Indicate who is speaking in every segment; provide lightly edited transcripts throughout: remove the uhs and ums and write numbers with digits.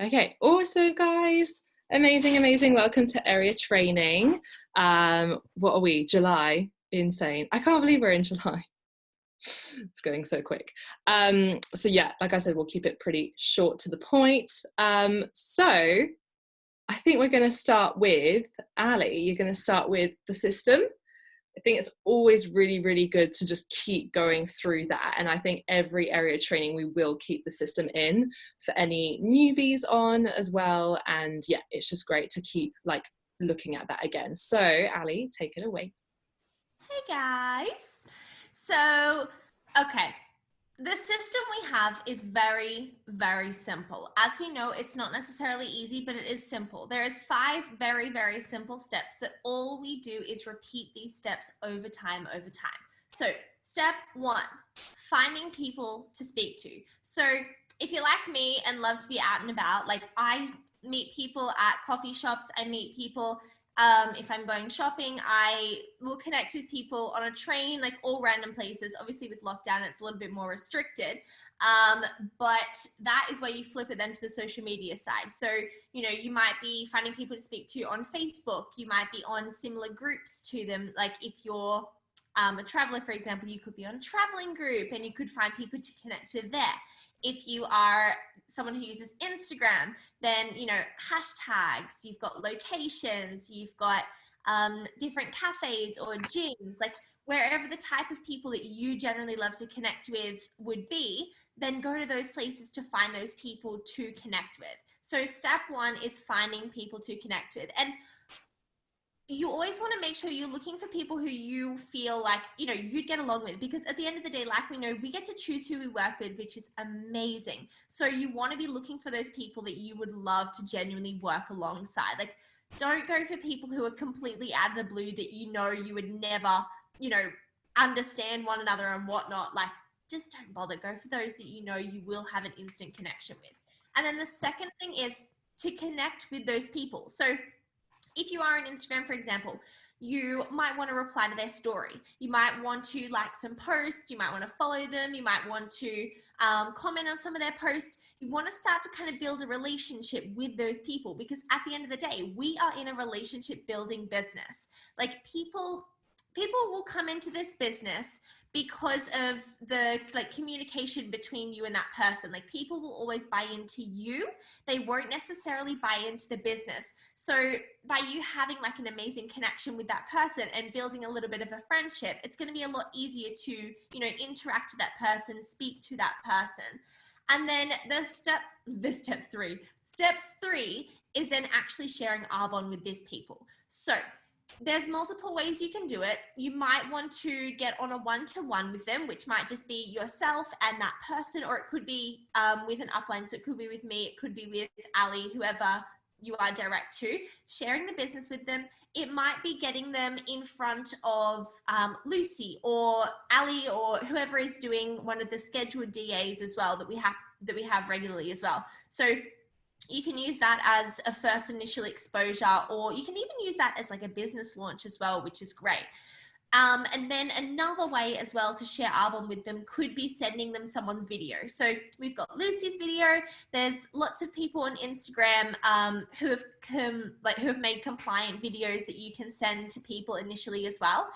Speaker 1: Okay, also guys, amazing, amazing. Welcome to area training. What are we? July? Insane. I can't believe we're in July. It's going so quick. So yeah, like I said, we'll keep it pretty short to the point. So I think we're going to start with Ali. You're going to start with the system. I think it's always really, really good to just keep going through that. And I think every area training, we will keep the system in for any newbies on as well. And yeah, it's just great to keep like looking at that again. So Ali, take it away.
Speaker 2: Hey guys. So, okay. The system we have is very, very simple. As we know, it's not necessarily easy, but it is simple. There is 5 very, very simple steps that all we do is repeat these steps over time, over time. So step 1, finding people to speak to. So if you're like me and love to be out and about, like I meet people at coffee shops, I meet people if I'm going shopping, I will connect with people on a train, like all random places. Obviously, with lockdown, it's a little bit more restricted. But that is where you flip it then to the social media side. So, you know, you might be finding people to speak to on Facebook. You might be on similar groups to them. Like if you're a traveler, for example, you could be on a traveling group and you could find people to connect with there. If you are someone who uses Instagram, then, you know, hashtags, you've got locations, you've got different cafes or gyms, like wherever the type of people that you generally love to connect with would be, then go to those places to find those people to connect with. So step 1 is finding people to connect with. And you always want to make sure you're looking for people who you feel like, you know, you'd get along with, because at the end of the day, like we know, we get to choose who we work with, which is amazing. So you want to be looking for those people that you would love to genuinely work alongside. Like, don't go for people who are completely out of the blue that you know you would never, you know, understand one another and whatnot. Like, just don't bother. Go for those that you know you will have an instant connection with. And then the second thing is to connect with those people. So if you are on Instagram, for example, you might want to reply to their story. You might want to like some posts. You might want to follow them. You might want to comment on some of their posts. You want to start to kind of build a relationship with those people, because at the end of the day, we are in a relationship building business. Like people will come into this business because of the like communication between you and that person. Like people will always buy into you. They won't necessarily buy into the business. So by you having like an amazing connection with that person and building a little bit of a friendship, it's going to be a lot easier to, you know, interact with that person, speak to that person. And then step three is then actually sharing Arbonne with these people. So there's multiple ways you can do it. You might want to get on a one-to-one with them, which might just be yourself and that person, or it could be with an upline. So it could be with me, it could be with Ali, whoever you are direct to, sharing the business with them. It might be getting them in front of Lucy or Ali or whoever is doing one of the scheduled DAs as well that we have regularly as well. So you can use that as a first initial exposure, or you can even use that as like a business launch as well, which is great. And then another way as well to share Arbonne with them could be sending them someone's video. So we've got Lucy's video. There's lots of people on Instagram who have made compliant videos that you can send to people initially as well.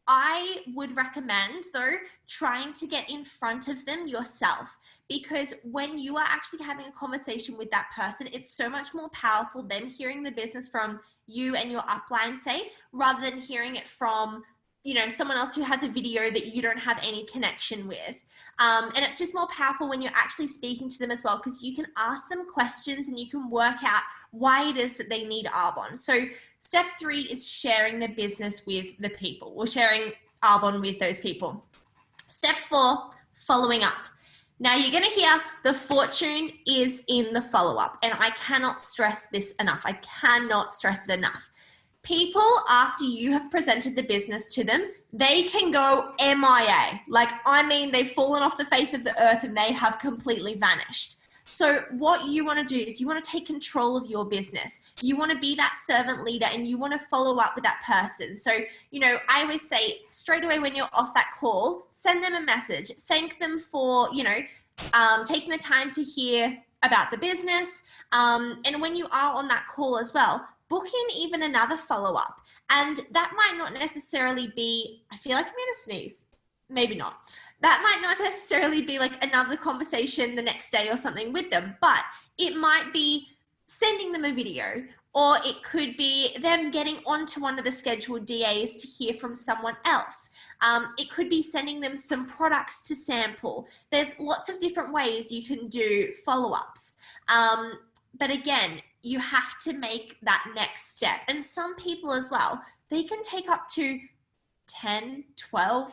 Speaker 2: I would recommend, though, trying to get in front of them yourself, because when you are actually having a conversation with that person, it's so much more powerful them hearing the business from you and your upline, say, rather than hearing it from, you know, someone else who has a video that you don't have any connection with. And it's just more powerful when you're actually speaking to them as well, because you can ask them questions and you can work out why it is that they need Arbonne. So step 3 is sharing the business with the people, or sharing Arbonne with those people. Step 4, following up. Now you're going to hear the fortune is in the follow-up, and I cannot stress this enough. I cannot stress it enough. People, after you have presented the business to them, they can go MIA. Like, I mean, they've fallen off the face of the earth and they have completely vanished. So what you want to do is you want to take control of your business. You want to be that servant leader and you want to follow up with that person. So, you know, I always say straight away when you're off that call, send them a message. Thank them for, you know, taking the time to hear about the business. And when you are on that call as well, book in even another follow-up. And that might not necessarily be, I feel like I'm going to sneeze. Maybe not. That might not necessarily be like another conversation the next day or something with them, but it might be sending them a video, or it could be them getting onto one of the scheduled DAs to hear from someone else. It could be sending them some products to sample. There's lots of different ways you can do follow-ups. But again, you have to make that next step. And some people as well, they can take up to 10, 12,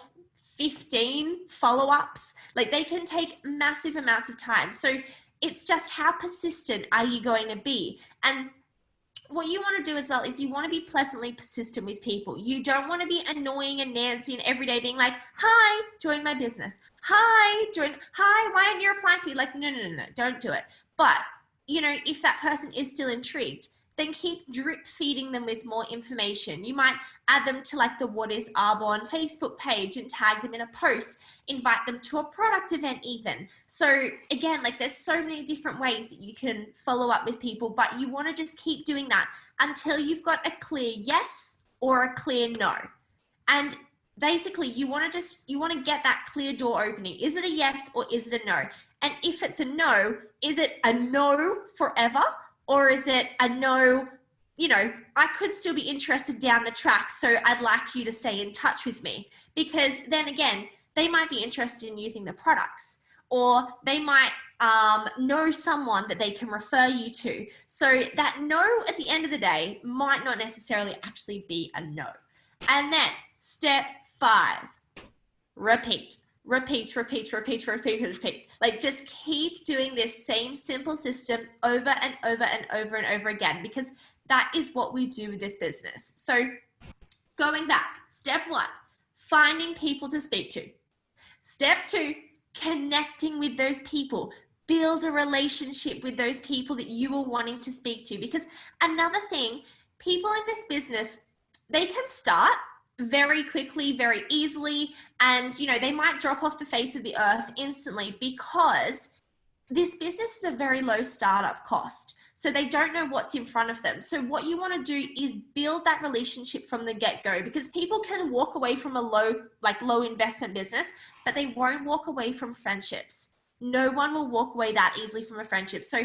Speaker 2: 15 follow-ups. Like they can take massive amounts of time. So it's just how persistent are you going to be? And what you want to do as well is you want to be pleasantly persistent with people. You don't want to be annoying and Nancy and every day being like, hi, join my business. Hi, why aren't you replying to me? Like, no, don't do it. But, you know, if that person is still intrigued, then keep drip feeding them with more information. You might add them to like the What is Arbonne Facebook page and tag them in a post, invite them to a product event even. So again, like there's so many different ways that you can follow up with people, but you want to just keep doing that until you've got a clear yes or a clear no. And basically you want to get that clear door opening. Is it a yes or is it a no? And if it's a no, is it a no forever? Or is it a no, you know, I could still be interested down the track, so I'd like you to stay in touch with me. Because then again, they might be interested in using the products, or they might know someone that they can refer you to. So that no at the end of the day might not necessarily actually be a no. And then step 5, repeat. Repeat. Like just keep doing this same simple system over and over and over and over again, because that is what we do with this business. So going back, step 1, finding people to speak to. Step 2, connecting with those people. Build a relationship with those people that you are wanting to speak to. Because another thing, people in this business, they can start very quickly, very easily, and you know, they might drop off the face of the earth instantly because this business is a very low startup cost. So they don't know what's in front of them. So what you want to do is build that relationship from the get-go, because people can walk away from a low investment business, but they won't walk away from friendships. No one will walk away that easily from a friendship. So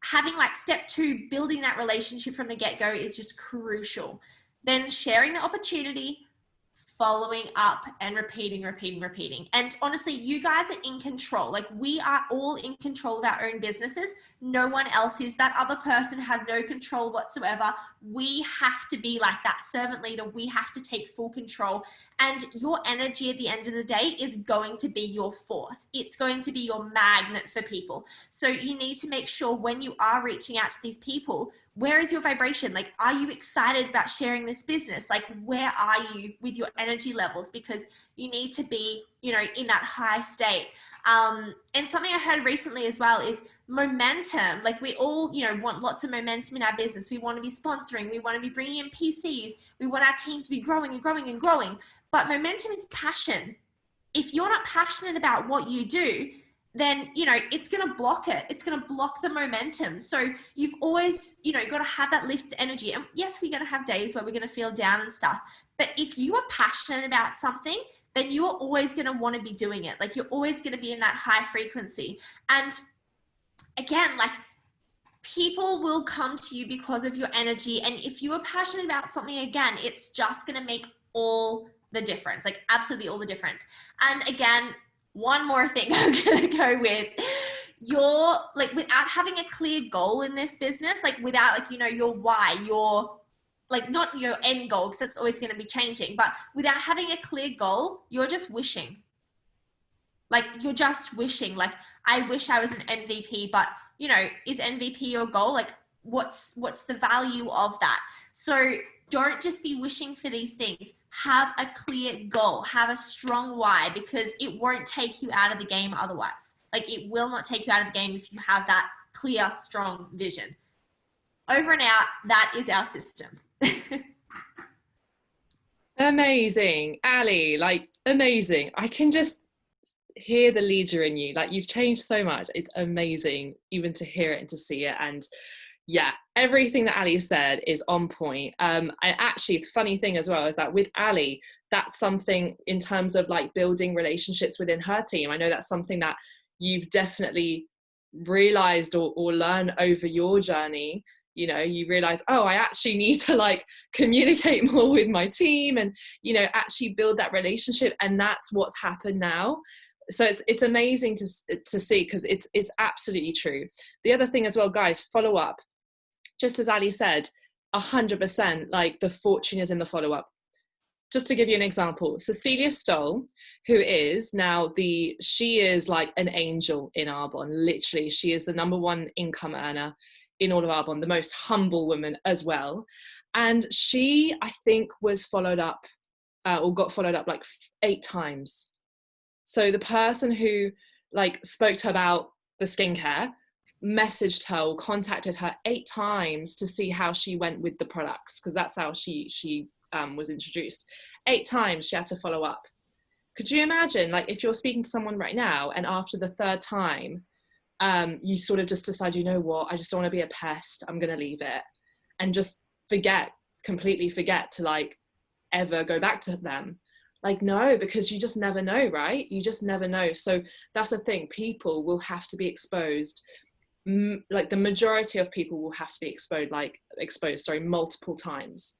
Speaker 2: having like step 2, building that relationship from the get-go is just crucial. Then sharing the opportunity, following up and repeating. And honestly, you guys are in control. Like we are all in control of our own businesses. No one else is. That other person has no control whatsoever. We have to be like that servant leader. We have to take full control. And your energy at the end of the day is going to be your force. It's going to be your magnet for people. So you need to make sure when you are reaching out to these people, where is your vibration? Like, are you excited about sharing this business? Like, where are you with your energy levels? Because you need to be, you know, in that high state. And something I heard recently as well is momentum. Like we all, you know, want lots of momentum in our business. We want to be sponsoring. We want to be bringing in PCs. We want our team to be growing and growing and growing. But momentum is passion. If you're not passionate about what you do, then, you know, it's going to block it. It's going to block the momentum. So you've always, you know, got to have that lift energy. And yes, we're going to have days where we're going to feel down and stuff. But if you are passionate about something, then you are always going to want to be doing it. Like you're always going to be in that high frequency. And again, like people will come to you because of your energy. And if you are passionate about something, again, it's just going to make all the difference, like absolutely all the difference. And again, one more thing I'm going to go with, you're like, without having a clear goal in this business, like without like, you know, your why, your like not your end goal, because that's always going to be changing, but without having a clear goal, you're just wishing. Like you're just wishing, like, I wish I was an MVP, but you know, is MVP your goal? Like what's the value of that? So don't just be wishing for these things. Have a clear goal, have a strong why, because it won't take you out of the game otherwise. Like it will not take you out of the game if you have that clear, strong vision. Over and out, that is our system.
Speaker 1: Amazing, Ali, like amazing. I can just hear the leader in you. Like, you've changed so much. It's amazing even to hear it and to see it. And yeah, everything that Ali said is on point. And actually, the funny thing as well is that with Ali, that's something in terms of like building relationships within her team. I know that's something that you've definitely realized or learned over your journey. You know, you realize, oh, I actually need to like communicate more with my team and, you know, actually build that relationship. And that's what's happened now. So it's amazing to see, because it's absolutely true. The other thing as well, guys, follow up. Just as Ali said, 100%, like the fortune is in the follow up. Just to give you an example, Cecilia Stoll, who is now she is like an angel in Arbonne. Literally, she is the #1 income earner in all of Arbonne, the most humble woman as well. And she, I think, was followed up or got followed up like 8 times. So the person who like spoke to her about the skincare messaged her or contacted her 8 times to see how she went with the products, because that's how she was introduced. 8 times she had to follow up. Could you imagine, like, if you're speaking to someone right now and after the 3rd time you sort of just decide, you know what, I just don't want to be a pest, I'm gonna leave it, and just completely forget to like ever go back to them? Like, no, because you just never know, right? You just never know. So that's the thing, people will have to be exposed. Like the majority of people will have to be exposed multiple times.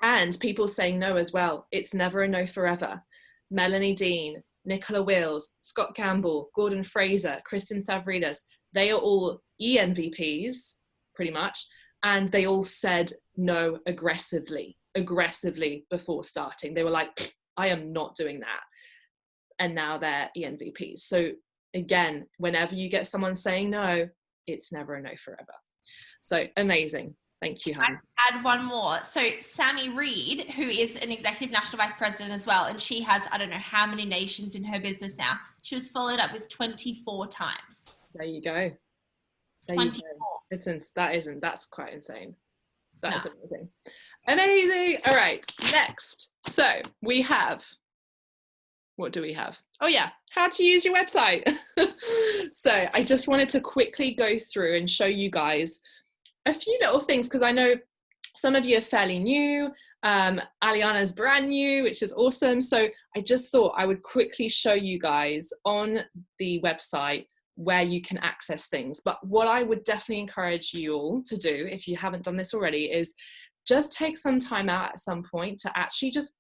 Speaker 1: And people saying no as well. It's never a no forever. Melanie Dean, Nicola Wills, Scott Campbell, Gordon Fraser, Kristen Stavridis, they are all ENVPs pretty much, and they all said no aggressively before starting. They were like, I am not doing that. And now they're ENVPs. So again, whenever you get someone saying no, it's never a no forever. So amazing. Thank you, hon.
Speaker 2: Add one more. So Sammy Reed, who is an executive national vice president as well, and she has, I don't know how many nations in her business now. She was followed up with 24 times.
Speaker 1: There you go.
Speaker 2: 24.
Speaker 1: That's quite insane. That's amazing. Amazing. All right, next. So we have, what do we have? Oh yeah, how to use your website. So I just wanted to quickly go through and show you guys a few little things, because I know some of you are fairly new. Aliana's brand new, which is awesome. So I just thought I would quickly show you guys on the website where you can access things. But what I would definitely encourage you all to do, if you haven't done this already, is just take some time out at some point to actually just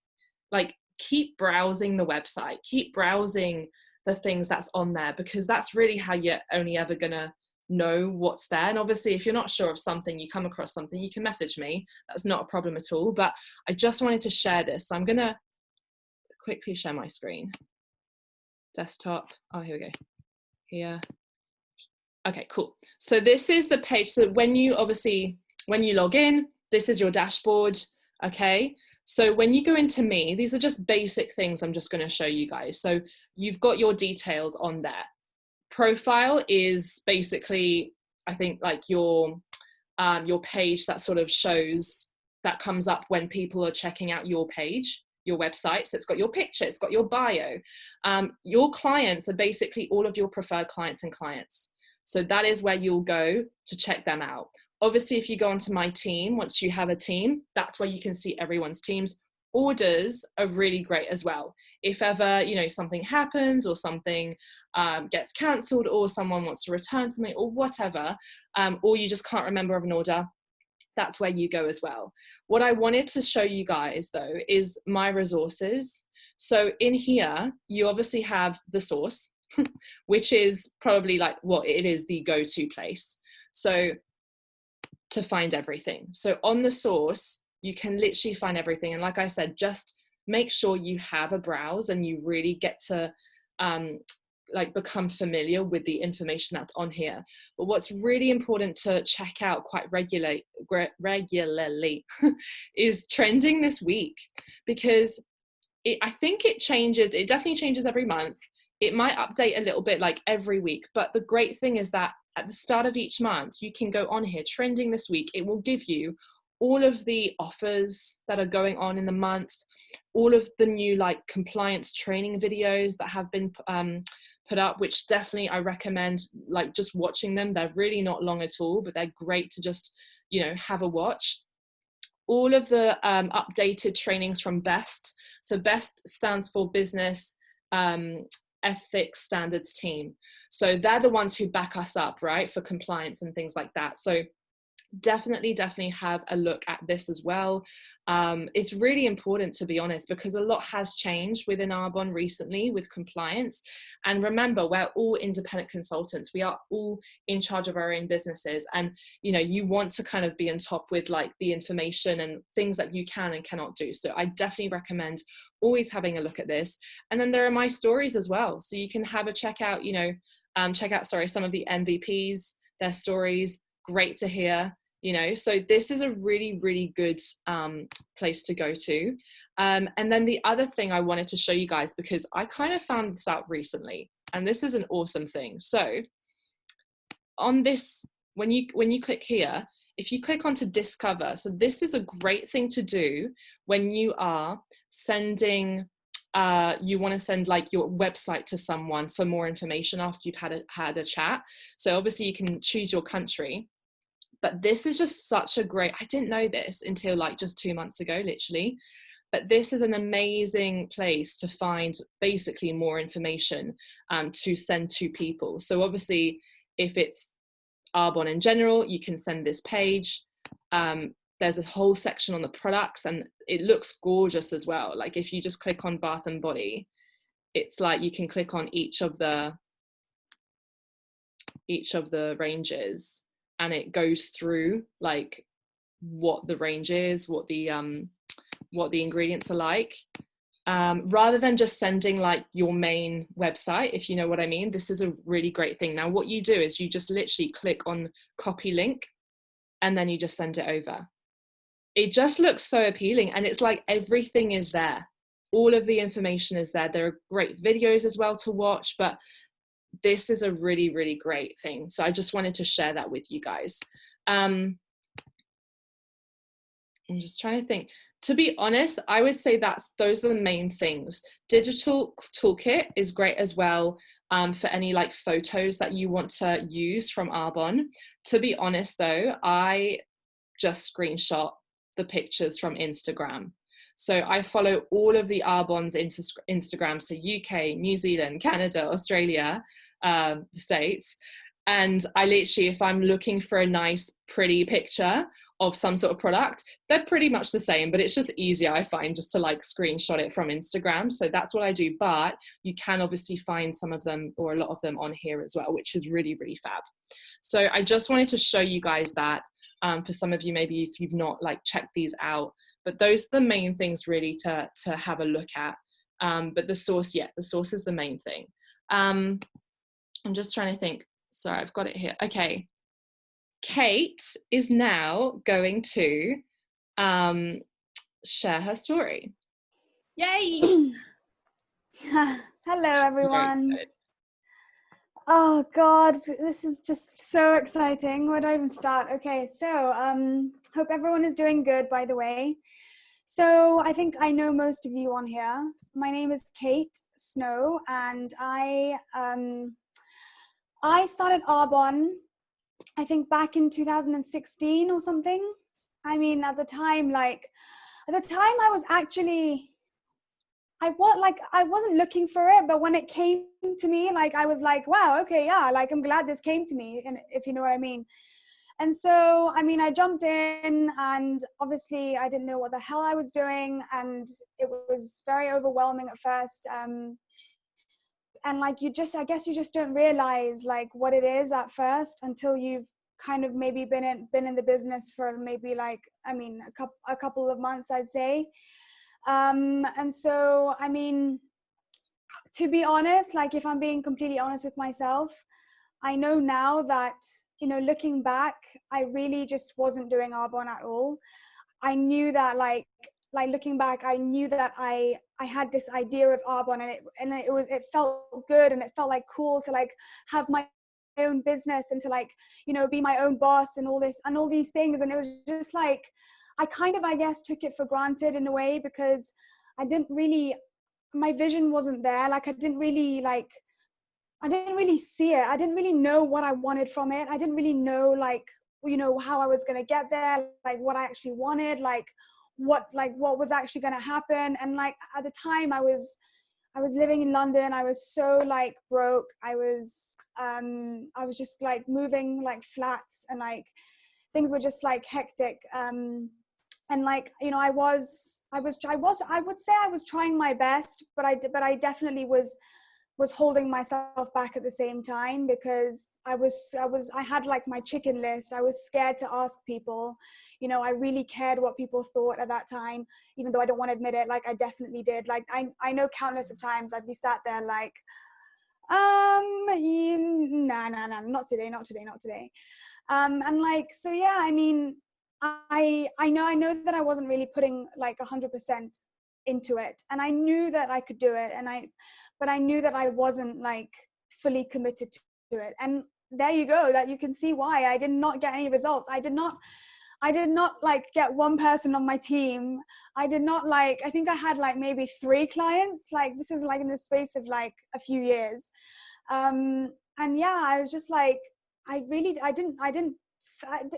Speaker 1: like keep browsing the website, keep browsing the things that's on there, because that's really how you're only ever gonna know what's there. And obviously, if you're not sure of something, you come across something, you can message me. That's not a problem at all. But I just wanted to share this. So I'm gonna quickly share my screen. Desktop. Oh, here we go. Here. Okay, cool. So this is the page. So when you log in, this is your dashboard. Okay. So when you go into Me, these are just basic things I'm just going to show you guys. So you've got your details on there. Profile is basically, I think, like your page that sort of shows, that comes up when people are checking out your page, your website. So it's got your picture, it's got your bio. Your clients are basically all of your preferred clients and clients. So that is where you'll go to check them out. Obviously, if you go onto My Team, once you have a team, that's where you can see everyone's teams. Orders are really great as well. If ever, something happens or something gets cancelled, or someone wants to return something or whatever, or you just can't remember of an order, that's where you go as well. What I wanted to show you guys though is my resources. So in here, you obviously have the source, which is probably like it is the go-to place. So to find everything. So on the source, you can literally find everything. And like I said, just make sure you have a browse and you really get to become familiar with the information that's on here. But what's really important to check out quite regularly is trending this week, because I think it definitely changes every month. It might update a little bit like every week, but the great thing is that at the start of each month, you can go on here, trending this week. It will give you all of the offers that are going on in the month, all of the new like compliance training videos that have been put up, which definitely I recommend like just watching them. They're really not long at all, but they're great to just, you know, have a watch. All of the updated trainings from BEST. So BEST stands for Business Ethics Standards Team. So they're the ones who back us up, right, for compliance and things like that. So definitely have a look at this as well. It's really important, to be honest, because a lot has changed within Arbonne recently with compliance. And remember, we're all independent consultants. We are all in charge of our own businesses. And, you know, you want to kind of be on top with like the information and things that you can and cannot do. So I definitely recommend always having a look at this. And then there are my stories as well. So you can have a check out, you know, some of the MVPs, their stories. Great to hear, you know. So this is a really good place to go to. And then the other thing I wanted to show you guys, because I kind of found this out recently, and this is an awesome thing. So on this, when you click here, if you click onto Discover, so this is a great thing to do when you are sending you want to send like your website to someone for more information after you've had a chat. So obviously you can choose your country. But this is just such a great, I didn't know this until like just 2 months ago, literally. But this is an amazing place to find basically more information to send to people. So obviously, if it's Arbonne in general, you can send this page. There's a whole section on the products, and it looks gorgeous as well. Like if you just click on Bath and Body, it's like you can click on each of the ranges, and it goes through like what the range is, what the ingredients are like, rather than just sending like your main website, if you know what I mean. This is a really great thing. Now what you do is you just literally click on copy link, and then you just send it over. It just looks so appealing, and it's like everything is there. All of the information is there. There are great videos as well to watch, but this is a really great thing. So I just wanted to share that with you guys. I'm just trying to think. To be honest, I would say those are the main things. Digital Toolkit is great as well for any like photos that you want to use from Arbonne. To be honest though, I just screenshot the pictures from Instagram. So I follow all of the Arbonne's Instagram, so UK, New Zealand, Canada, Australia, the States. And I literally, if I'm looking for a nice, pretty picture of some sort of product, they're pretty much the same, but it's just easier, I find, just to like screenshot it from Instagram. So that's what I do. But you can obviously find some of them or a lot of them on here as well, which is really fab. So I just wanted to show you guys that for some of you, maybe if you've not like checked these out. But those are the main things really to have a look at. But the source is the main thing. I'm just trying to think. Sorry, I've got it here. Okay. Kate is now going to share her story.
Speaker 2: Yay!
Speaker 3: Hello, everyone. Oh God, this is just so exciting. Where do I even start? Okay, so hope everyone is doing good, by the way. So I think I know most of you on here. My name is Kate Snow, and I started Arbonne, I think back in 2016 or something. I mean, at the time I was actually, I wasn't looking for it, but when it came to me, like, I was like, wow, okay, yeah, like, I'm glad this came to me, and if you know what I mean. And so, I mean, I jumped in, and obviously I didn't know what the hell I was doing, and it was very overwhelming at first. And like, I guess you just don't realize like what it is at first until you've kind of maybe been in the business for maybe like, I mean, a couple of months, I'd say. And so, I mean, to be honest, like, if I'm being completely honest with myself, I know now that, you know, looking back, I really just wasn't doing Arbonne at all. I knew that like looking back, I knew that I had this idea of Arbonne, and it felt good, and it felt like cool to like have my own business and to like, you know, be my own boss and all these things. And it was just like, I kind of, I guess, took it for granted in a way, because I didn't really, my vision wasn't there. Like I didn't really see it. I didn't really know what I wanted from it. I didn't really know, like, you know, how I was going to get there, like what I actually wanted, like what was actually going to happen. And like at the time I was living in London. I was so like broke. I was just like moving like flats, and like things were just like hectic. And like, you know, I would say I was trying my best, but I definitely was holding myself back at the same time, because I had like my chicken list. I was scared to ask people, you know. I really cared what people thought at that time, even though I don't want to admit it. Like I definitely did. Like I know countless of times I'd be sat there like, nah, not today. And like, so yeah, I mean, I know that I wasn't really putting like 100% into it, and I knew that I could do it, but I knew that I wasn't like fully committed to it. And there you go, that you can see why I did not get any results. I did not like get one person on my team. I think I had like maybe 3 clients. Like this is like in the space of like a few years. And yeah, I was just like, I didn't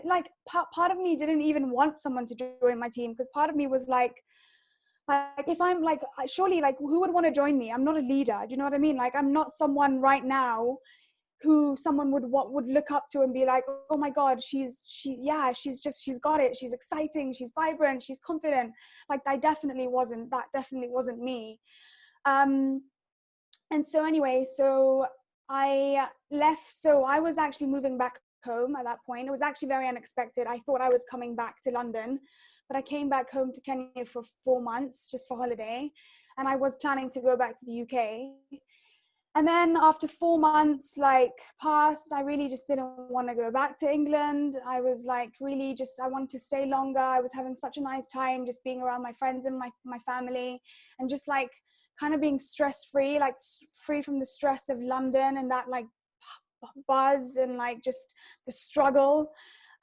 Speaker 3: like, part of me didn't even want someone to join my team, because part of me was like, if I'm like, surely like who would want to join me? I'm not a leader. Do you know what I mean? Like I'm not someone right now who someone would look up to and be like, oh my God, she's got it. She's exciting. She's vibrant. She's confident. Like that definitely wasn't me. And so anyway, so I left. So I was actually moving back home at that point. It was actually very unexpected. I thought I was coming back to London, but I came back home to Kenya for 4 months just for holiday. And I was planning to go back to the UK. And then after 4 months like passed, I really just didn't want to go back to England. I was like, really just, I wanted to stay longer. I was having such a nice time just being around my friends and my family, and just like kind of being stress-free, like free from the stress of London and that like buzz and like just the struggle.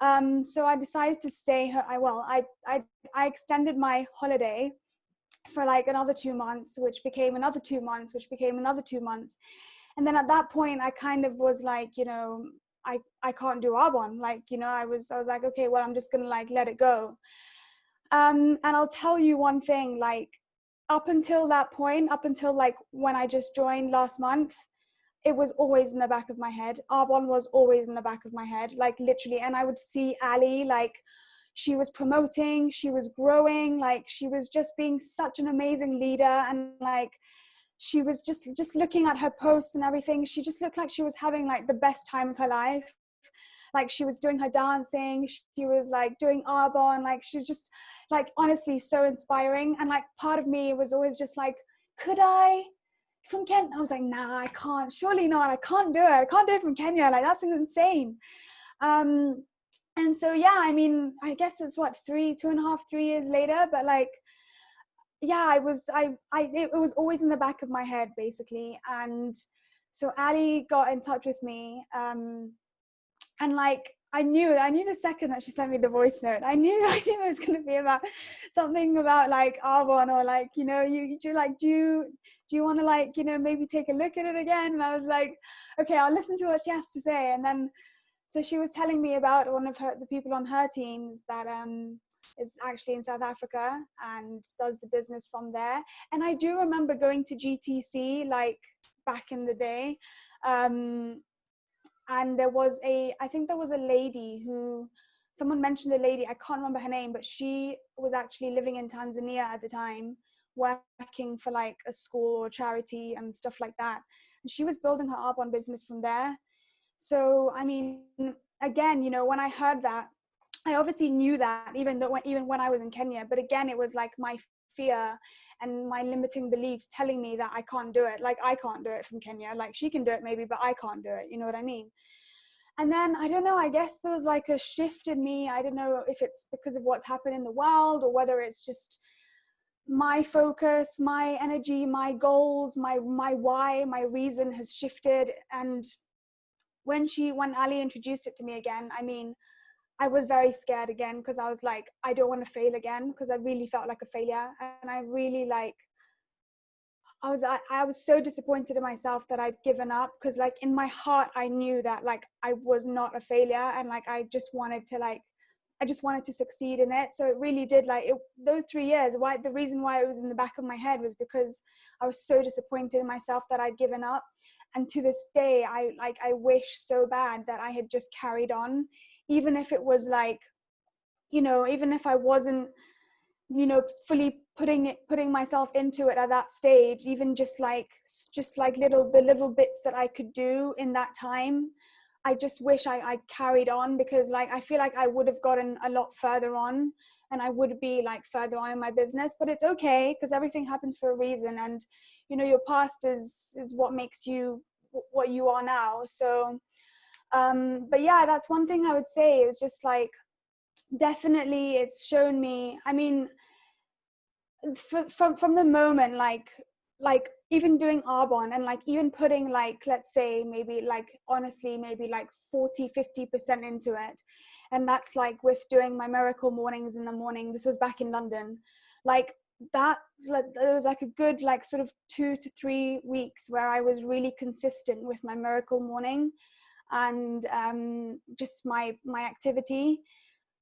Speaker 3: So I decided to stay. I extended my holiday for like another 2 months, which became another 2 months, which became another 2 months. And then at that point, I kind of was like, you know, I can't do Arbonne. Like, you know, I was like, okay, well, I'm just gonna like let it go. And I'll tell you one thing, like up until that point, up until like when I just joined last month, it was always in the back of my head. Arbonne was always in the back of my head, like literally. And I would see Ali, like she was promoting, she was growing, like she was just being such an amazing leader. And like, she was just looking at her posts and everything. She just looked like she was having like the best time of her life. Like she was doing her dancing, she was like doing Arbonne, like she was just like honestly so inspiring. And like part of me was always just like, could I from Kenya? I was like, nah, I can't, surely not, I can't do it from Kenya, like that's insane. And so yeah, I mean, I guess it's what, 2.5, 3 years later, but like yeah, it was always in the back of my head basically. And so Ali got in touch with me, and like I knew the second that she sent me the voice note, I knew it was going to be about something about like Arbonne, or like, you know, do you want to like, you know, maybe take a look at it again? And I was like, okay, I'll listen to what she has to say. And then so she was telling me about one of the people on her teams that is actually in South Africa and does the business from there. And I do remember going to GTC like back in the day. And I think there was a lady someone mentioned a lady, I can't remember her name, but she was actually living in Tanzania at the time, working for like a school or charity and stuff like that. And she was building her Arbonne business from there. So, I mean, again, you know, when I heard that, I obviously knew that even when I was in Kenya, but again, it was like my fear and my limiting beliefs telling me that I can't do it. Like I can't do it from Kenya. Like she can do it maybe, but I can't do it. You know what I mean? And then I don't know, I guess there was like a shift in me. I don't know if it's because of what's happened in the world, or whether it's just my focus, my energy, my goals, my why, my reason has shifted. And when Ali introduced it to me again, I mean, I was very scared again, because I was like, I don't want to fail again, because I really felt like a failure. And I really like, I was so disappointed in myself that I'd given up, because like in my heart I knew that like I was not a failure, and like I just wanted to succeed in it. So it really did, like those 3 years, why the reason why it was in the back of my head was because I was so disappointed in myself that I'd given up. And to this day I wish so bad that I had just carried on, even if it was like, even if I wasn't, fully putting myself into it at that stage, even just like the little bits that I could do in that time. I just wish I carried on, because like I feel like I would have gotten a lot further on, and I would be like further on in my business. But it's okay, because everything happens for a reason, and your past is what makes you what you are now. So but yeah, that's one thing I would say, is just like, definitely it's shown me, I mean, from the moment, like even doing Arbonne, and like even putting like, let's say maybe like, honestly, maybe like 40-50% into it, and that's like with doing my miracle mornings in the morning. This was back in London, like that, like, there was like a good like sort of 2 to 3 weeks where I was really consistent with my miracle morning, and just my activity.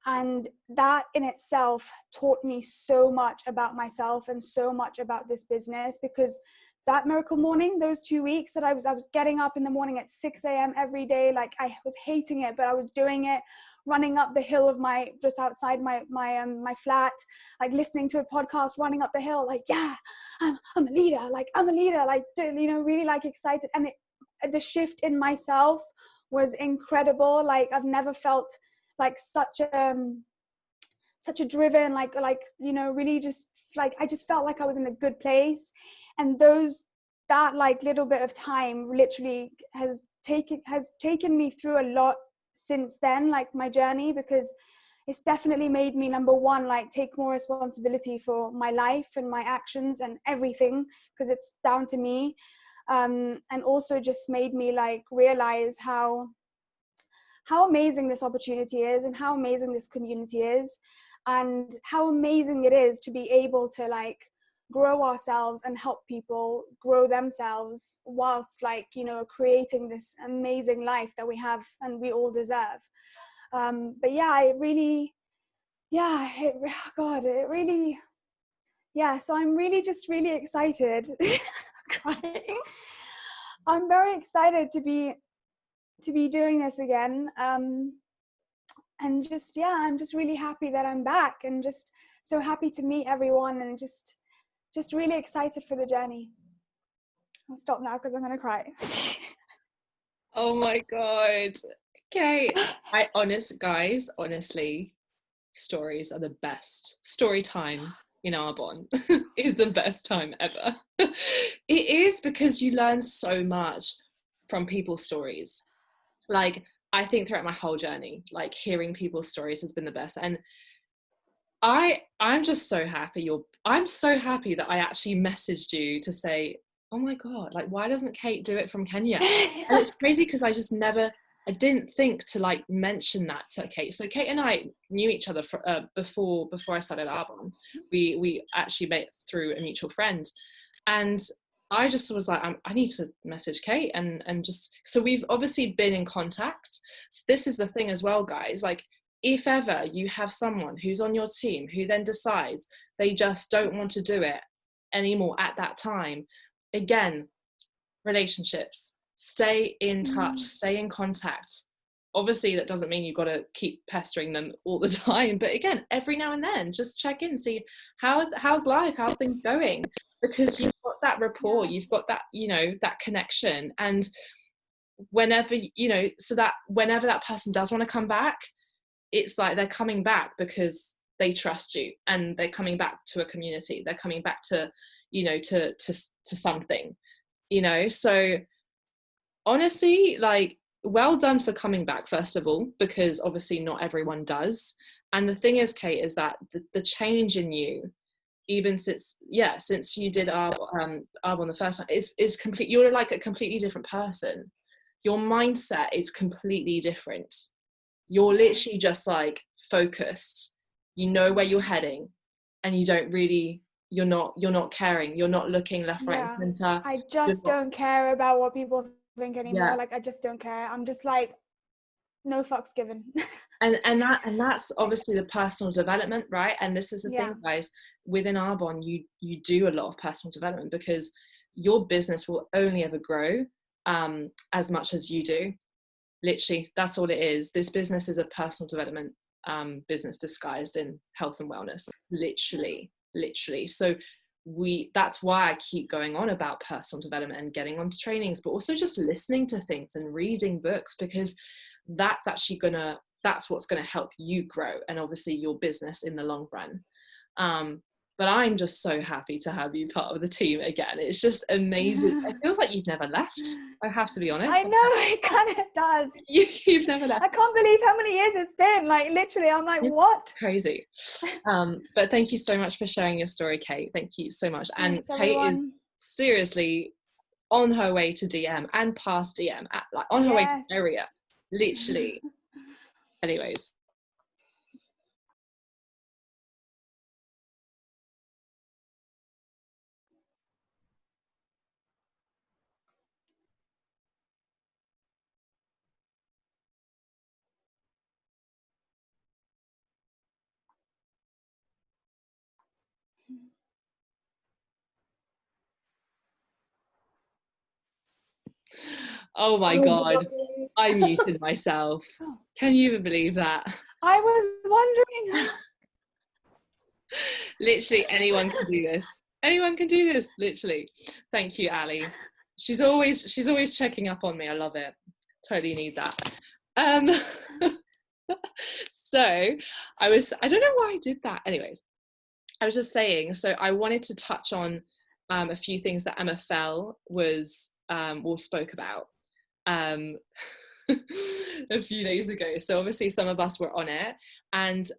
Speaker 3: And that in itself taught me so much about myself and so much about this business, because that miracle morning, those 2 weeks that I was getting up in the morning at 6 a.m. every day, like I was hating it, but I was doing it, running up the hill of just outside my flat, like listening to a podcast, running up the hill, like, yeah, I'm a leader, like really like excited. And the shift in myself was incredible. Like I've never felt like such a driven, like really just like, I just felt like I was in a good place. And that like little bit of time literally has taken me through a lot since then, like my journey, because it's definitely made me, number one, like take more responsibility for my life and my actions and everything, because it's down to me. And also just made me like realize how amazing this opportunity is, and how amazing this community is, and how amazing it is to be able to like grow ourselves and help people grow themselves, whilst like creating this amazing life that we have and we all deserve. But yeah, it really, yeah, it really, yeah. So I'm really just really excited. Crying. I'm very excited to be doing this again, and just, yeah, I'm just really happy that I'm back, and just so happy to meet everyone, and just really excited for the journey. I'll stop now because I'm gonna cry.
Speaker 1: Oh my god. Okay. Honestly, stories are the best. Story time in Arbonne is the best time ever. It is, because you learn so much from people's stories. Like I think throughout my whole journey, like hearing people's stories has been the best. And I'm just so happy I'm so happy that I actually messaged you to say, oh my god, like why doesn't Kate do it from Kenya? And it's crazy because I didn't think to like mention that to Kate. So Kate and I knew each other before I started Arbonne. We actually met through a mutual friend, and I just was like, I need to message Kate, and just, so we've obviously been in contact. So this is the thing as well, guys, like if ever you have someone who's on your team who then decides they just don't want to do it anymore at that time, again, relationships, stay in touch, stay in contact. Obviously that doesn't mean you've got to keep pestering them all the time, but again, every now and then just check in, see how's life, how's things going, because you've got that rapport, you've got that that connection. And whenever so that whenever that person does want to come back, it's like they're coming back because they trust you, and they're coming back to a community, they're coming back to to something, so honestly, like, well done for coming back, first of all, because obviously not everyone does. And the thing is, Kate, is that the change in you, even since you did Arbonne the first time, is complete. You're like a completely different person. Your mindset is completely different. you're literally just like focused, you know where you're heading, and you're not caring, you're not looking left, right, and center.
Speaker 3: I just don't care about what people think anymore. Like, I just don't care. I'm just like, no fucks given.
Speaker 1: and that's obviously the personal development, right? And this is the thing, guys, within Arbonne, you do a lot of personal development, because your business will only ever grow as much as you do. Literally, that's all it is. This business is a personal development business disguised in health and wellness, literally. So that's why I keep going on about personal development and getting onto trainings, but also just listening to things and reading books, because that's what's gonna help you grow, and obviously your business in the long run. But I'm just so happy to have you part of the team again. It's just amazing. It feels like you've never left, I have to be honest.
Speaker 3: I know, it kind of does.
Speaker 1: You've never left.
Speaker 3: I can't believe how many years it's been. Like, literally, I'm like, what?
Speaker 1: Crazy. But thank you so much for sharing your story, Kate. Thank you so much. And
Speaker 3: Thanks,
Speaker 1: Kate
Speaker 3: everyone.
Speaker 1: is seriously on her way to DM and past DM, on her way to area, literally. Anyways. Oh my God, I muted myself. Can you even believe that?
Speaker 3: I was wondering.
Speaker 1: Literally, anyone can do this. Anyone can do this, literally. Thank you, Ali. She's always checking up on me. I love it. Totally need that. So I don't know why I did that. Anyways, I was just saying, so I wanted to touch on a few things that Emma Fell spoke about a few days ago. So obviously some of us were on it, and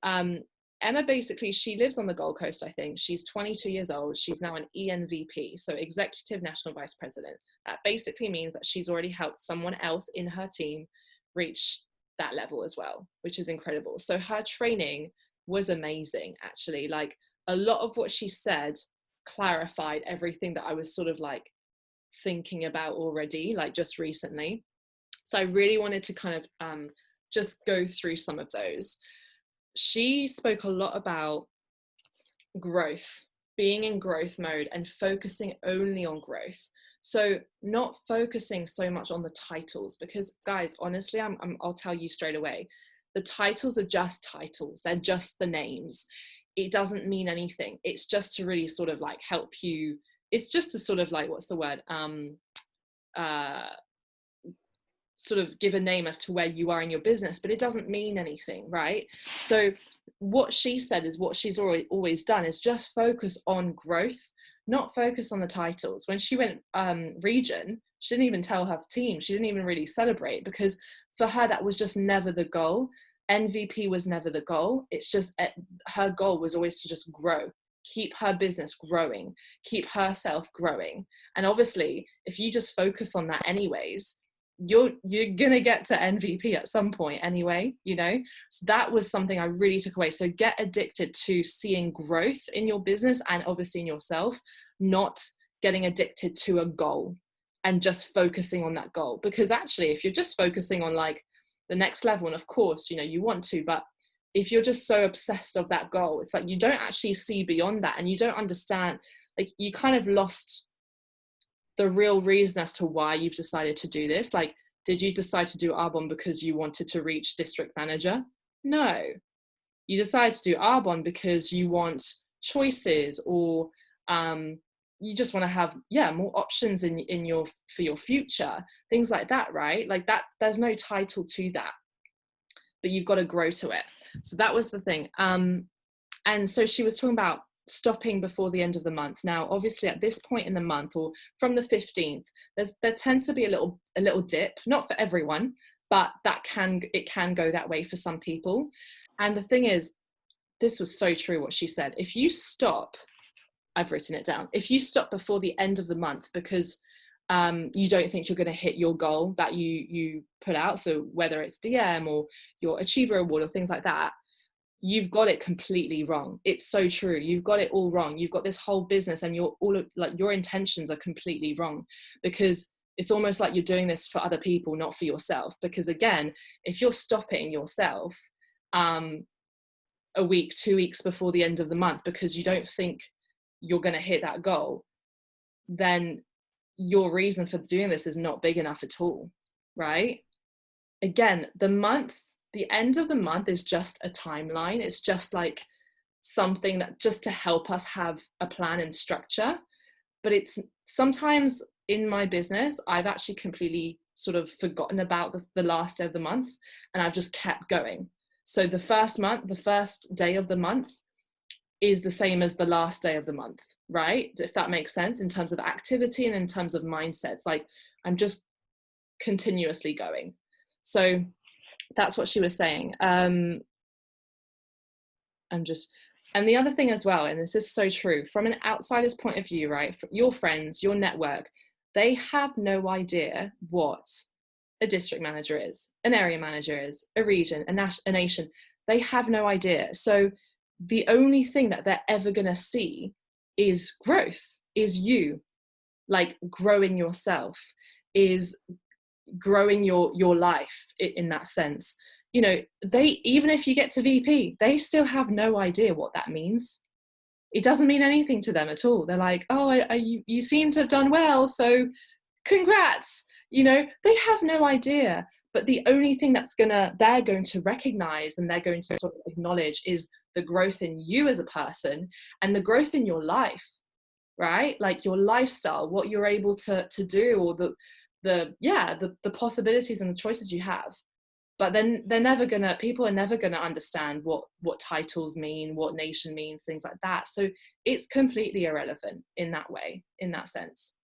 Speaker 1: Emma, basically, she lives on the Gold Coast, I think. She's 22 years old. She's now an ENVP, so Executive National Vice President. That basically means that she's already helped someone else in her team reach that level as well, which is incredible. So her training was amazing, actually. Like, a lot of what she said clarified everything that I was sort of like thinking about already, like just recently. So I really wanted to kind of just go through some of those. She spoke a lot about growth, being in growth mode and focusing only on growth. So not focusing so much on the titles, because guys, honestly, I'll tell you straight away, the titles are just titles. They're just the names. It doesn't mean anything. It's just to really sort of like help you. It's just to sort of like, what's the word? Sort of give a name as to where you are in your business, but it doesn't mean anything, right? So what she said is what she's always done is just focus on growth, not focus on the titles. When she went region, she didn't even tell her team, she didn't even really celebrate, because for her that was just never the goal. NVP was never the goal. It's just her goal was always to just grow, keep her business growing, keep herself growing. And obviously if you just focus on that anyways, you're gonna get to NVP at some point anyway, you know. So that was something I really took away. So get addicted to seeing growth in your business and obviously in yourself, not getting addicted to a goal and just focusing on that goal. Because actually if you're just focusing on like the next level, and of course, you know, you want to, but if you're just so obsessed of that goal, it's like you don't actually see beyond that, and you don't understand, like you kind of lost the real reason as to why you've decided to do this. Like, did you decide to do Arbonne because you wanted to reach district manager? No. You decided to do Arbonne because you want choices, or you just want to have more options in your for your future, things like that, right? Like that, there's no title to that, but you've got to grow to it. So that was the thing. And so she was talking about stopping before the end of the month. Now, obviously at this point in the month, or from the 15th, there tends to be a little dip, not for everyone, but it can go that way for some people. And the thing is, this was so true what she said. If you stop, I've written it down, if you stop before the end of the month because you don't think you're going to hit your goal that you put out, so whether it's DM or your Achiever Award or things like that, you've got it completely wrong. It's so true. You've got it all wrong. You've got this whole business and your intentions are completely wrong, because it's almost like you're doing this for other people, not for yourself. Because again, if you're stopping yourself a week, 2 weeks before the end of the month because you don't think you're going to hit that goal, then your reason for doing this is not big enough at all, right? Again, the end of the month is just a timeline. It's just like something that just to help us have a plan and structure. But it's sometimes in my business, I've actually completely sort of forgotten about the last day of the month, and I've just kept going. So the first day of the month is the same as the last day of the month, right? If that makes sense in terms of activity and in terms of mindsets, like I'm just continuously going. So that's what she was saying. And the other thing as well, and this is so true, from an outsider's point of view, right? Your friends, your network, they have no idea what a district manager is, an area manager is, a region, a nation. They have no idea. So the only thing that they're ever going to see is growth, is you, like growing yourself, is growing your life in that sense. You know, they, even if you get to VP, they still have no idea what that means. It doesn't mean anything to them at all. They're like, oh, you seem to have done well, so congrats. You know, they have no idea. But the only thing they're going to recognize and they're going to sort of acknowledge is the growth in you as a person and the growth in your life, right? Like your lifestyle, what you're able to do, or the possibilities and the choices you have. But then people are never gonna understand what titles mean, what nation means, things like that. So it's completely irrelevant in that way, in that sense.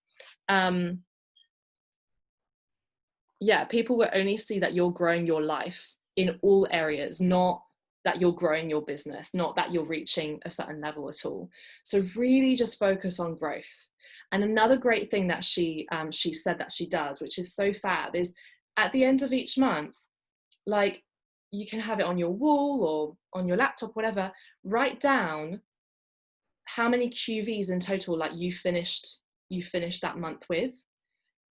Speaker 1: People will only see that you're growing your life in all areas, not that you're growing your business, not that you're reaching a certain level at all. So really just focus on growth. And another great thing that she said that she does, which is so fab, is at the end of each month, like you can have it on your wall or on your laptop, whatever, write down how many QVs in total like you finished that month with.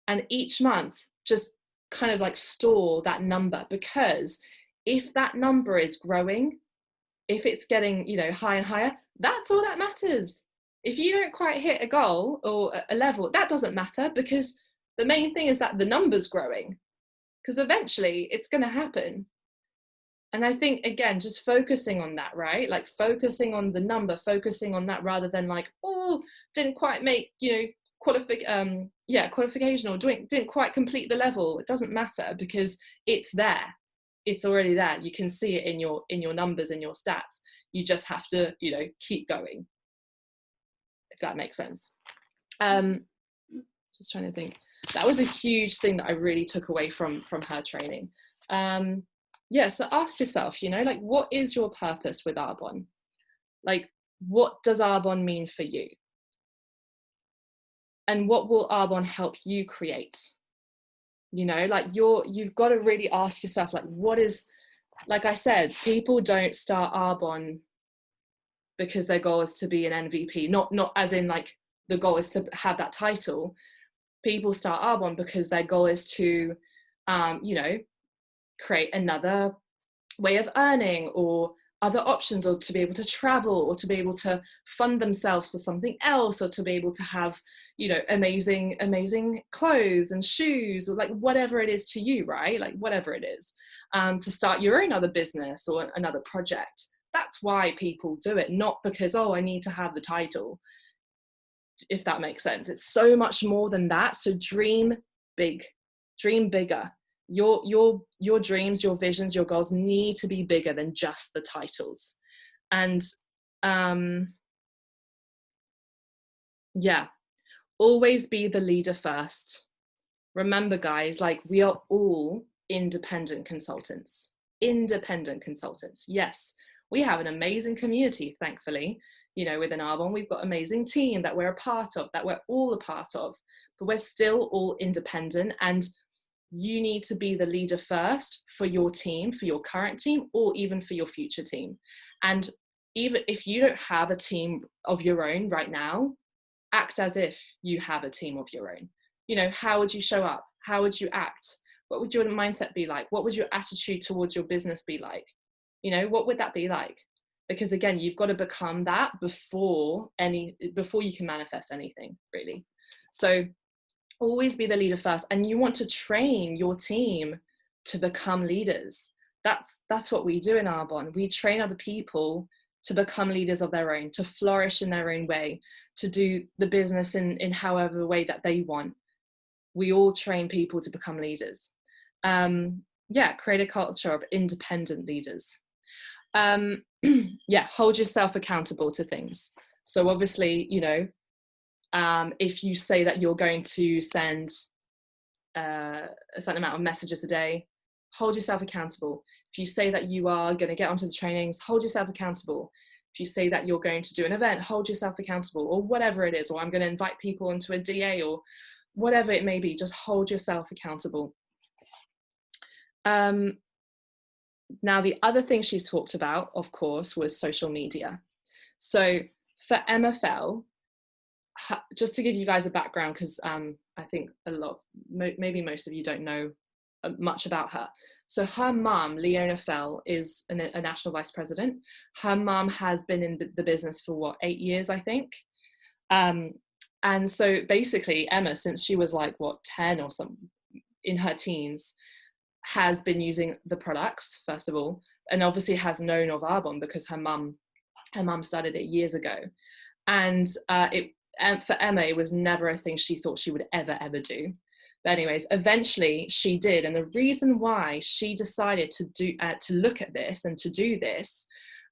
Speaker 1: And each month just kind of like store that number, because if that number is growing, if it's getting, you know, higher and higher, that's all that matters. If you don't quite hit a goal or a level, that doesn't matter, because the main thing is that the number's growing, because eventually it's going to happen. And I think, again, just focusing on that, right? Like focusing on the number, focusing on that rather than like, oh, didn't quite make, you know, qualification, or didn't quite complete the level. It doesn't matter, because it's there. It's already there. You can see it in your numbers and your stats. You just have to, you know, keep going, if that makes sense. Just trying to think. That was a huge thing that I really took away from her training. So ask yourself, you know, like, what is your purpose with Arbonne? Like, what does Arbonne mean for you? And what will Arbonne help you create? You know, like you've got to really ask yourself, like, what is, like I said, people don't start Arbonne because their goal is to be an MVP, not as in like the goal is to have that title. People start Arbonne because their goal is to, you know, create another way of earning, or other options, or to be able to travel, or to be able to fund themselves for something else, or to be able to have, you know, amazing clothes and shoes, or like whatever it is to you, right? Like whatever it is, to start your own other business or another project. That's why people do it, not because, oh, I need to have the title, if that makes sense. It's so much more than that. So dream big, dream bigger. Your dreams, your visions, your goals need to be bigger than just the titles. And always be the leader first. Remember, guys, like, we are all independent consultants. Yes, we have an amazing community, thankfully. you know, within Arbonne. We've got an amazing team that we're a part of, that we're all a part of, but we're still all independent. And you need to be the leader first for your team, for your current team, or even for your future team. And even if you don't have a team of your own right now, act as if you have a team of your own. You know, how would you show up? How would you act? What would your mindset be like? What would your attitude towards your business be like? You know, what would that be like? Because again, you've got to become that before you can manifest anything, really. So always be the leader first, and you want to train your team to become leaders. That's what we do in Arbonne. We train other people to become leaders of their own, to flourish in their own way, to do the business in however way that they want. We all train people to become leaders. Create a culture of independent leaders. Hold yourself accountable to things. So obviously, you know, if you say that you're going to send a certain amount of messages a day, hold yourself accountable. If you say that you are going to get onto the trainings, hold yourself accountable. If you say that you're going to do an event, hold yourself accountable, or whatever it is, or I'm going to invite people into a DA, or whatever it may be, just hold yourself accountable. Now, the other thing she's talked about, of course, was social media. So for MFL, just to give you guys a background, because I think maybe most of you don't know much about her. So her mum, Leona Fell, is a national vice president. Her mum has been in the business for 8 years, I think. And so basically Emma, since she was 10 or something, in her teens, has been using the products, first of all, and obviously has known of Arbonne because her mum started it years ago. And for Emma, it was never a thing she thought she would ever do. But anyways, eventually she did. And the reason why she decided to look at this and to do this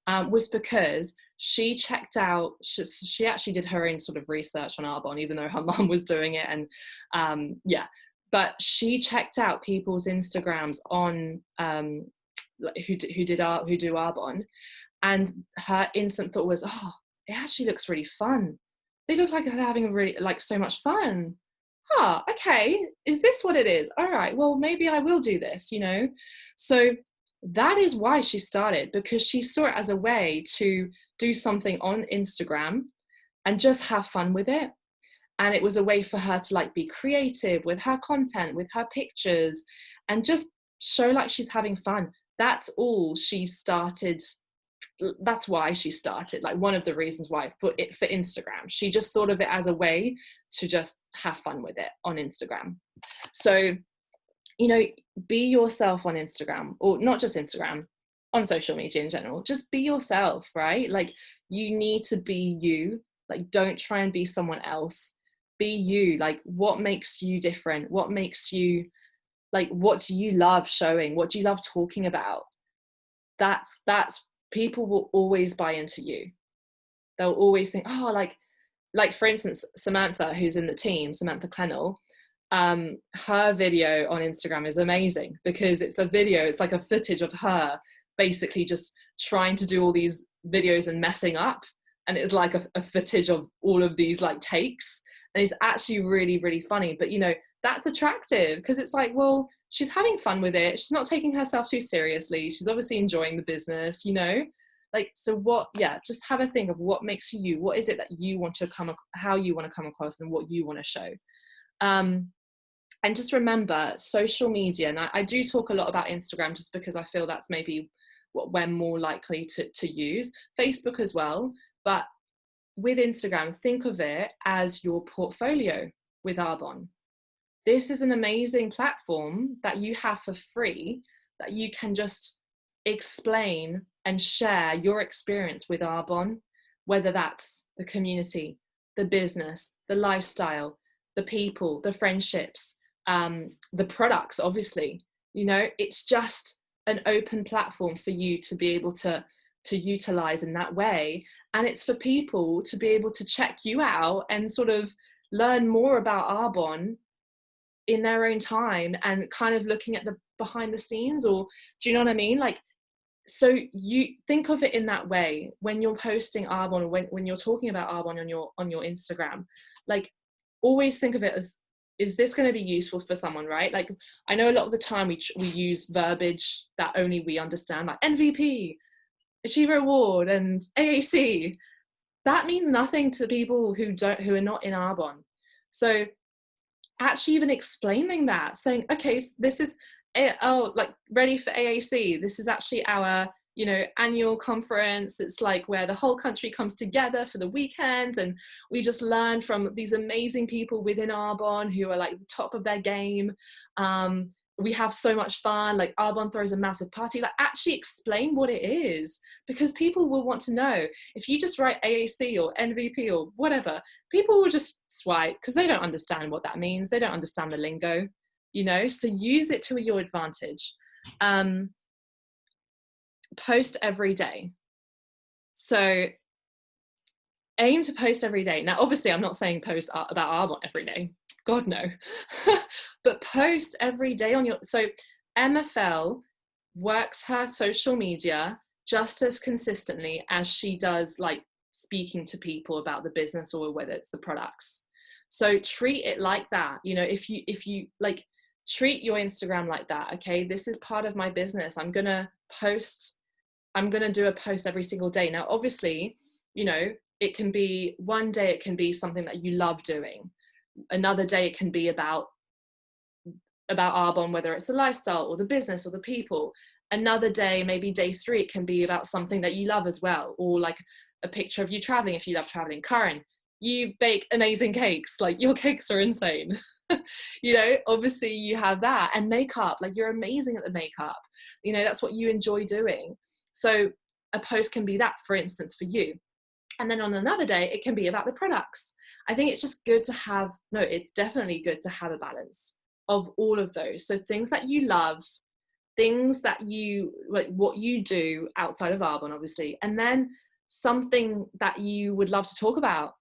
Speaker 1: was because she checked out, she actually did her own sort of research on Arbonne, even though her mum was doing it. And but she checked out people's Instagrams on who do Arbonne, and her instant thought was, oh, it actually looks really fun. They look like they're having really so much fun. Okay, is this what it is? All right, well, maybe I will do this, you know? So that is why she started, because she saw it as a way to do something on Instagram and just have fun with it. And it was a way for her to be creative with her content, with her pictures, and just show she's having fun. That's all she started. That's why she started, one of the reasons why for Instagram. She just thought of it as a way to just have fun with it on Instagram. So, you know, be yourself on Instagram, or not just Instagram, on social media in general. Just be yourself, right? You need to be you. Don't try and be someone else. Be you. What makes you different? What makes you, what do you love showing? What do you love talking about? That's people will always buy into you. They'll always think, oh, like for instance, Samantha, who's in the team, Samantha Clennell, her video on Instagram is amazing because it's a video, it's a footage of her basically just trying to do all these videos and messing up. And it's a footage of all of these takes. And it's actually really, really funny. But, you know, that's attractive because it's well, she's having fun with it. She's not taking herself too seriously. She's obviously enjoying the business, you know? So what, just have a think of what makes you, what is it that you want to how you want to come across and what you want to show. And just remember, social media, and I do talk a lot about Instagram just because I feel that's maybe what we're more likely to use. Facebook as well. But with Instagram, think of it as your portfolio with Arbonne. This is an amazing platform that you have for free that you can just explain and share your experience with Arbonne, whether that's the community, the business, the lifestyle, the people, the friendships, the products, obviously. You know, it's just an open platform for you to be able to utilize in that way. And it's for people to be able to check you out and sort of learn more about Arbonne in their own time and kind of looking at the behind the scenes, or do you know what I mean? so you think of it in that way when you're posting Arbonne, or when you're talking about Arbonne on your Instagram. Like, always think of it as, is this going to be useful for someone, right? Like, I know a lot of the time we use verbiage that only we understand, like MVP, Achiever Award, and AAC. That means nothing to people who are not in Arbonne. So actually even explaining that, saying, okay, so this is, like, ready for AAC. This is actually our, you know, annual conference. It's like where the whole country comes together for the weekend, and we just learn from these amazing people within Arbonne who are like the top of their game. We have so much fun. Like, Arbonne throws a massive party. Like, actually explain what it is, because people will want to know. If you just write AAC or MVP or whatever, people will just swipe, because they don't understand what that means. They don't understand the lingo, you know. So use it to your advantage. Post every day. So aim to post every day. Now, obviously, I'm not saying post about Arbonne every day. God, no. But post every day on your... So MFL works her social media just as consistently as she does, like, speaking to people about the business, or whether it's the products. So treat it like that. You know, if you like, treat your Instagram like that. Okay, this is part of my business. I'm going to do a post every single day. Now, obviously, you know, it can be one day, it can be something that you love doing. Another day, it can be about Arbonne, whether it's the lifestyle or the business or the people. Another day, maybe day 3, it can be about something that you love as well, or like a picture of you traveling if you love traveling. Karen, you bake amazing cakes. Like, your cakes are insane. You know, obviously you have that. And makeup, like, you're amazing at the makeup. You know, that's what you enjoy doing. So a post can be that, for instance, for you. And then on another day, it can be about the products. I think it's just good to have, no, it's definitely good to have a balance of all of those. So things that you love, things that you, like, what you do outside of Arbonne, obviously, and then something that you would love to talk about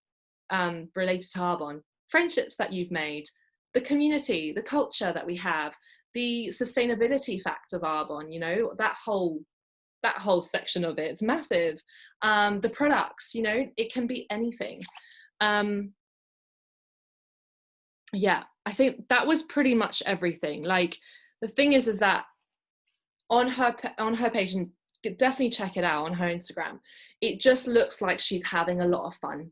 Speaker 1: related to Arbonne, friendships that you've made, the community, the culture that we have, the sustainability fact of Arbonne, you know, that whole section of it. It's massive. The products, you know, it can be anything. Yeah, I think that was pretty much everything. Like, the thing is that on her page, and definitely check it out on her Instagram, it just looks like she's having a lot of fun.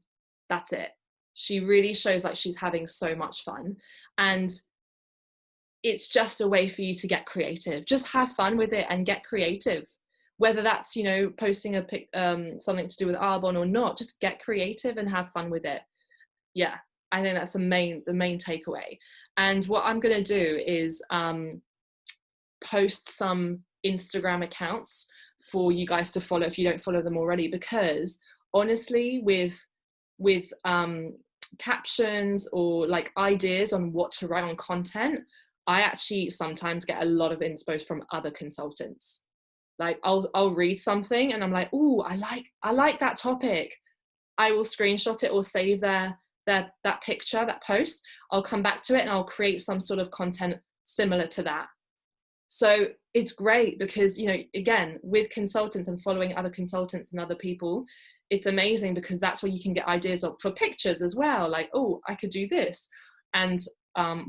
Speaker 1: That's it. She really shows like she's having so much fun, and it's just a way for you to get creative. Just have fun with it and get creative. Whether that's, you know, posting a something to do with Arbonne or not, just get creative and have fun with it. Yeah, I think that's the main takeaway. And what I'm going to do is post some Instagram accounts for you guys to follow if you don't follow them already, because honestly, with captions or like ideas on what to write on content, I actually sometimes get a lot of inspo from other consultants. Like, I'll read something and I'm like, oh, I like that topic. I will screenshot it or save that picture, that post. I'll come back to it and I'll create some sort of content similar to that. So it's great because, you know, again, with consultants and following other consultants and other people, it's amazing because that's where you can get ideas for pictures as well. Like, oh, I could do this, and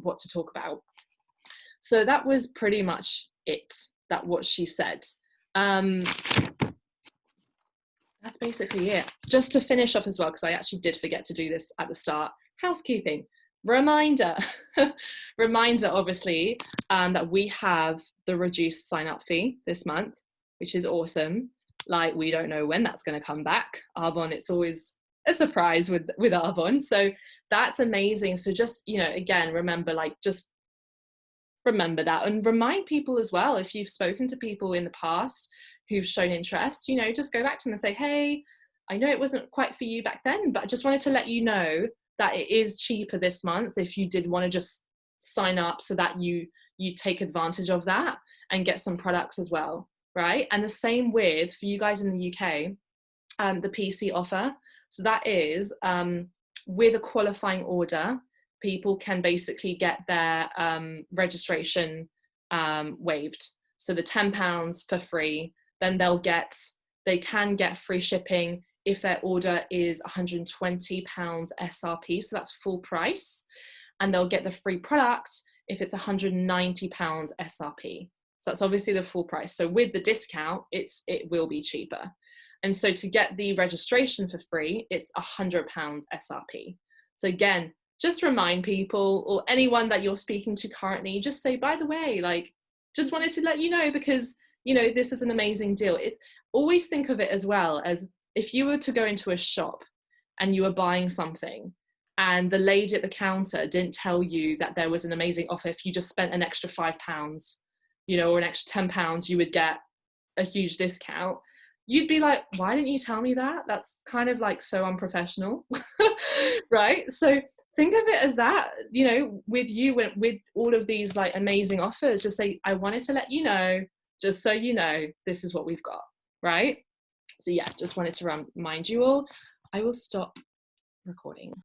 Speaker 1: what to talk about. So that was pretty much it, what she said. That's basically it. Just to finish off as well, because I actually did forget to do this at the start, housekeeping. Reminder, obviously, that we have the reduced sign-up fee this month, which is awesome. Like, we don't know when that's going to come back. Arbonne, it's always a surprise with Arbonne. So that's amazing. So just, you know, again, remember that, and remind people as well, if you've spoken to people in the past who've shown interest, you know, just go back to them and say, hey, I know it wasn't quite for you back then, but I just wanted to let you know that it is cheaper this month if you did want to just sign up, so that you take advantage of that and get some products as well, right? And the same with, for you guys in the UK, the PC offer. So that is with a qualifying order, people can basically get their registration waived. So the £10 for free then they can get free shipping if their order is £120 SRP, so that's full price, and they'll get the free product if it's £190 SRP. So that's obviously the full price. So with the discount, it will be cheaper. And so to get the registration for free, it's £100 SRP. So again, just remind people, or anyone that you're speaking to currently, just say, by the way, like, just wanted to let you know, because, you know, this is an amazing deal. Always think of it as well as if you were to go into a shop and you were buying something and the lady at the counter didn't tell you that there was an amazing offer. If you just spent an extra £5, you know, or an extra £10, you would get a huge discount. You'd be like, why didn't you tell me that? That's kind of like so unprofessional, right? So think of it as that, you know, with all of these like amazing offers, just say, I wanted to let you know, just so you know, this is what we've got, right? So yeah, just wanted to remind you all. I will stop recording.